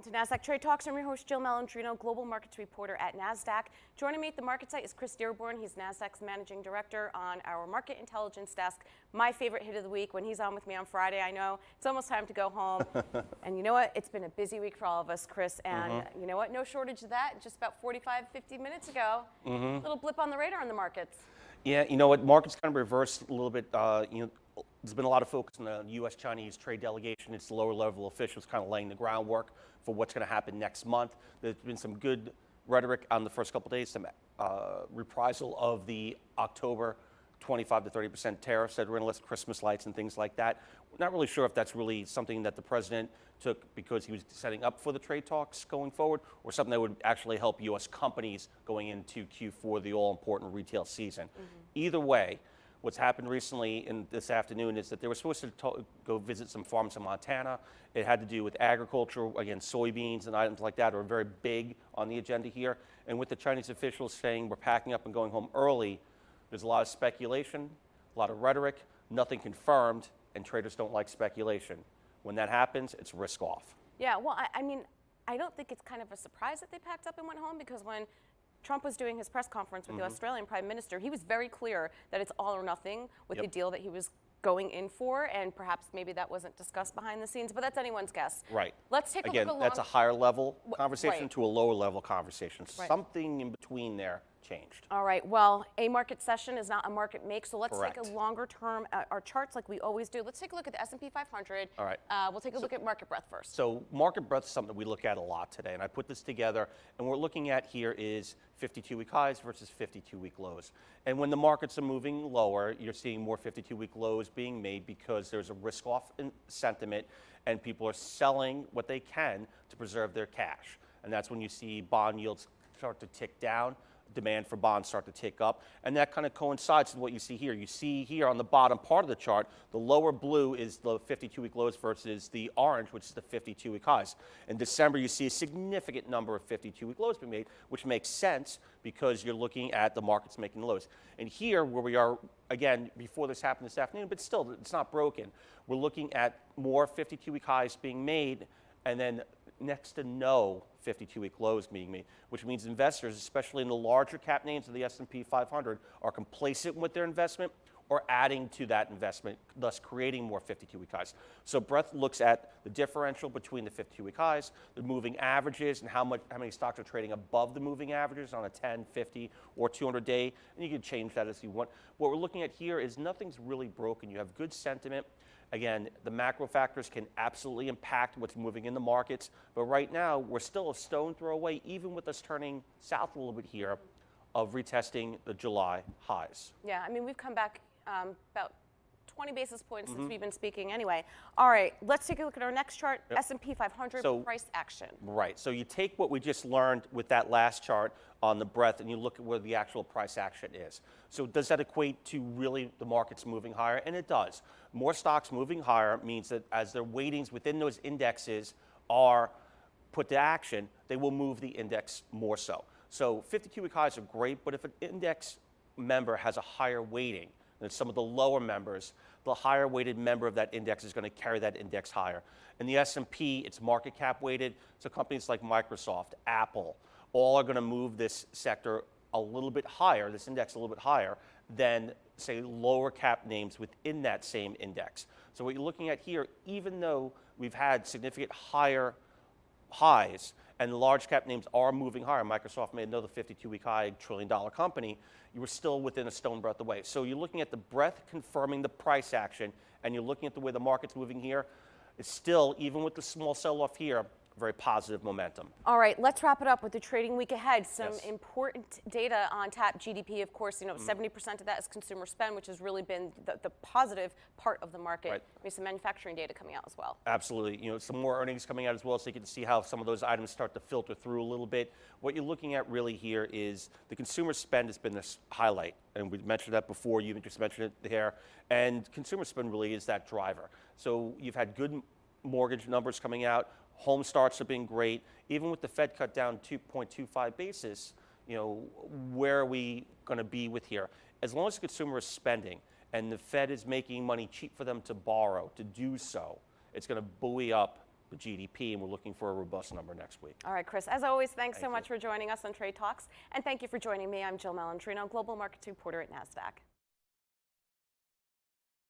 To Nasdaq Trade Talks. I'm your host, Jill Malandrino, Global Markets Reporter at Nasdaq. Joining me at the market site is Chris Dearborn. He's Nasdaq's Managing Director on our Market Intelligence Desk. My favorite hit of the week when he's on with me on Friday. I know it's almost time to go home. And you know what? It's been a busy week for all of us, Chris. And you know what? No shortage of that. Just about 45, 50 minutes ago, little blip on the radar in the markets. Yeah, you know what? Markets kind of reversed a little bit. There's been a lot of focus on the U.S.-Chinese trade delegation. It's the lower level officials kind of laying the groundwork for what's going to happen next month. There's been some good rhetoric on the first couple of days, some reprisal of the October 25 to 30% tariffs that were going to list Christmas lights and things like that. We're not really sure if that's really something that the president took because he was setting up for the trade talks going forward, or something that would actually help U.S. companies going into Q4, the all-important retail season. Either way, what's happened recently in this afternoon is that they were supposed to go visit some farms in Montana. It had to do with agriculture, again, soybeans and items like that are very big on the agenda here. And with the Chinese officials saying we're packing up and going home early, there's a lot of speculation, a lot of rhetoric, nothing confirmed, and traders don't like speculation. When that happens, it's risk off. Yeah, well, I mean, I don't think it's kind of a surprise that they packed up and went home, because when Trump was doing his press conference with the Australian Prime Minister, he was very clear that it's all or nothing with the deal that he was going in for, and perhaps maybe that wasn't discussed behind the scenes, but that's anyone's guess. Right. Let's take a look Again, that's a higher level conversation to a lower level conversation. Something in between there changed. All right, well, a market session is not a market make, so let's Correct. take a longer term, our charts like we always do. Let's take a look at the S&P 500. All right. We'll take a look at market breadth first. So market breadth is something we look at a lot today, and I put this together, and what we're looking at here is 52-week highs versus 52-week lows. And when the markets are moving lower, you're seeing more 52-week lows being made because there's a risk-off sentiment, and people are selling what they can to preserve their cash. And that's when you see bond yields start to tick down, demand for bonds start to tick up, and that kind of coincides with what you see here. You see here on the bottom part of the chart, the lower blue is the 52-week lows versus the orange, which is the 52-week highs. In December, you see a significant number of 52-week lows being made, which makes sense because you're looking at the markets making lows. And here, where we are, again, before this happened this afternoon, but still, it's not broken. We're looking at more 52-week highs being made, and then next to no 52-week lows being made, which means investors, especially in the larger cap names of the S&P 500, are complacent with their investment or adding to that investment, thus creating more 52-week highs. So breadth looks at the differential between the 52-week highs, the moving averages, and how many stocks are trading above the moving averages on a 10, 50, or 200-day, and you can change that as you want. What we're looking at here is nothing's really broken. You have good sentiment. Again, the macro factors can absolutely impact what's moving in the markets, but right now we're still a stone throw away, even with us turning south a little bit here, of retesting the July highs. Yeah, I mean, we've come back about 20 basis points since we've been speaking anyway. All right, let's take a look at our next chart, S&P 500 price action. Right, so you take what we just learned with that last chart on the breadth and you look at where the actual price action is. So does that equate to really the markets moving higher? And it does. More stocks moving higher means that as their weightings within those indexes are put to action, they will move the index more so. So 52-week highs are great, but if an index member has a higher weighting than some of the lower members, the higher weighted member of that index is going to carry that index higher. In the S&P, it's market cap weighted, so companies like Microsoft, Apple, all are going to move this sector a little bit higher, this index a little bit higher than, say, lower cap names within that same index. So what you're looking at here, even though we've had significant higher highs and large cap names are moving higher, Microsoft made another 52-week high, trillion-dollar company, you were still within a stone breadth away. So you're looking at the breadth confirming the price action, and you're looking at the way the market's moving here. It's still, even with the small sell-off here, very positive momentum. All right, let's wrap it up with the trading week ahead. Some important data on tap. GDP, of course, 70% of that is consumer spend, which has really been the positive part of the market. Right. Maybe some manufacturing data coming out as well. Absolutely. Some more earnings coming out as well, so you can see how some of those items start to filter through a little bit. What you're looking at really here is the consumer spend has been this highlight, and we mentioned that before. You just mentioned it there, and consumer spend really is that driver. So you've had good mortgage numbers coming out. Home starts have been great. Even with the Fed cut down 2.25 basis, where are we going to be with here? As long as the consumer is spending and the Fed is making money cheap for them to borrow, to do so, it's going to buoy up the GDP, and we're looking for a robust number next week. All right, Chris, as always, thanks so Thank much you. for joining us on Trade Talks. And thank you for joining me. I'm Jill Malandrino, Global Markets Reporter at Nasdaq.